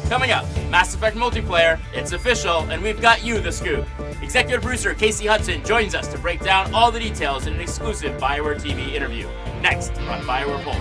Coming up, Mass Effect multiplayer, it's official, and we've got you the scoop. Executive producer Casey Hudson joins us to break down all the details in an exclusive BioWare TV interview. Next on BioWare Pulse.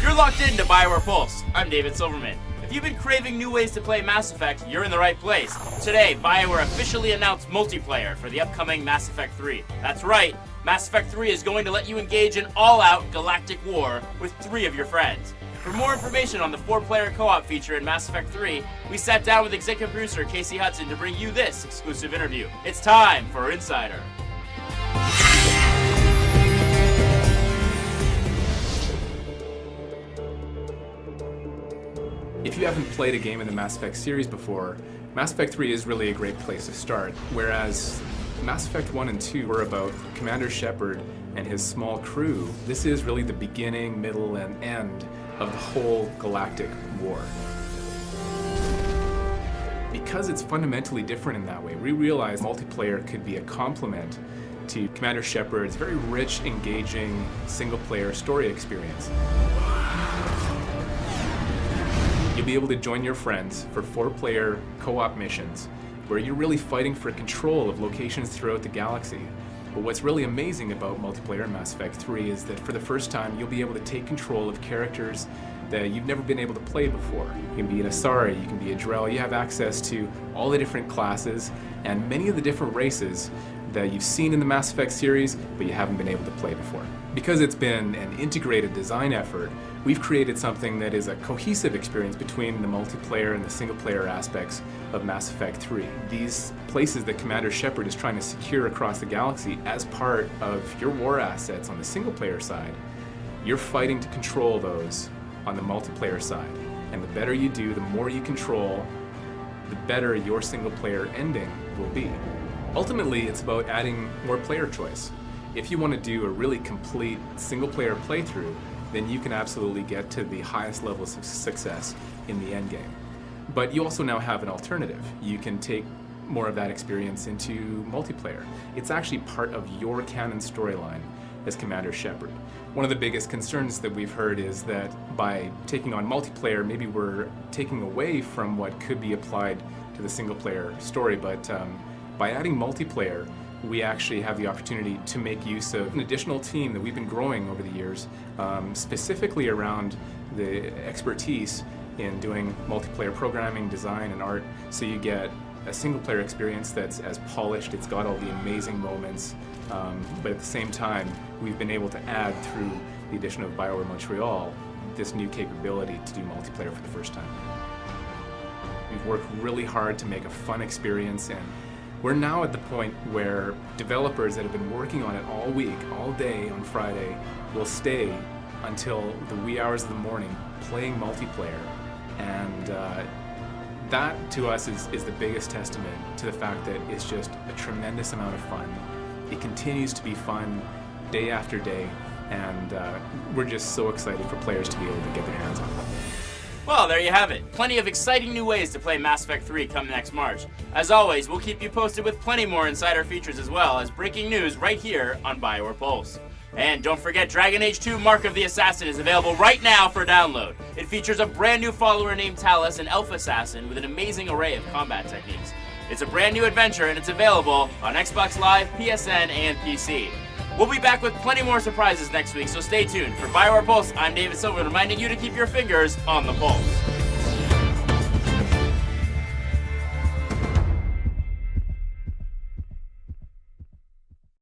You're locked into BioWare Pulse. I'm David Silverman. If you've been craving new ways to play Mass Effect, you're in the right place. Today, BioWare officially announced multiplayer for the upcoming Mass Effect 3. That's right, Mass Effect 3 is going to let you engage in all-out galactic war with 3 of your friends. For more information on the 4-player co-op feature in Mass Effect 3, we sat down with executive producer Casey Hudson to bring you this exclusive interview. It's time for Insider. If you haven't played a game in the Mass Effect series before, Mass Effect 3 is really a great place to start, whereas Mass Effect 1 and 2 were about Commander Shepard and his small crew. This is really the beginning, middle, and end of the whole galactic war. Because it's fundamentally different in that way, we realized multiplayer could be a complement to Commander Shepard's very rich, engaging, single-player story experience. You'll be able to join your friends for 4-player co-op missions where you're really fighting for control of locations throughout the galaxy. But what's really amazing about multiplayer in Mass Effect 3 is that for the first time you'll be able to take control of characters that you've never been able to play before. You can be an Asari, you can be a Drell, you have access to all the different classes and many of the different races that you've seen in the Mass Effect series, but you haven't been able to play before. Because it's been an integrated design effort, we've created something that is a cohesive experience between the multiplayer and the single-player aspects of Mass Effect 3. These places that Commander Shepard is trying to secure across the galaxy as part of your war assets on the single-player side, you're fighting to control those on the multiplayer side. And the better you do, the more you control, the better your single-player ending will be. Ultimately, it's about adding more player choice. If you want to do a really complete single-player playthrough, then you can absolutely get to the highest levels of success in the endgame. But you also now have an alternative. You can take more of that experience into multiplayer. It's actually part of your canon storyline as Commander Shepard. One of the biggest concerns that we've heard is that by taking on multiplayer, maybe we're taking away from what could be applied to the single-player story, but by adding multiplayer, we actually have the opportunity to make use of an additional team that we've been growing over the years, specifically around the expertise in doing multiplayer programming, design, and art, so you get a single-player experience that's as polished, it's got all the amazing moments, but at the same time, we've been able to add, through the addition of BioWare Montreal, this new capability to do multiplayer for the first time. We've worked really hard to make a fun experience, and we're now at the point where developers that have been working on it all week, all day on Friday, will stay until the wee hours of the morning playing multiplayer. And that, to us, is the biggest testament to the fact that it's just a tremendous amount of fun. It continues to be fun day after day, and we're just so excited for players to be able to get their hands on it. Well, there you have it. Plenty of exciting new ways to play Mass Effect 3 come next March. As always, we'll keep you posted with plenty more insider features as well as breaking news right here on BioWare Pulse. And don't forget, Dragon Age 2 Mark of the Assassin is available right now for download. It features a brand new follower named Talus, an elf assassin with an amazing array of combat techniques. It's a brand new adventure and it's available on Xbox Live, PSN, and PC. We'll be back with plenty more surprises next week, so stay tuned. For BioWare Pulse, I'm David Silver, reminding you to keep your fingers on the pulse.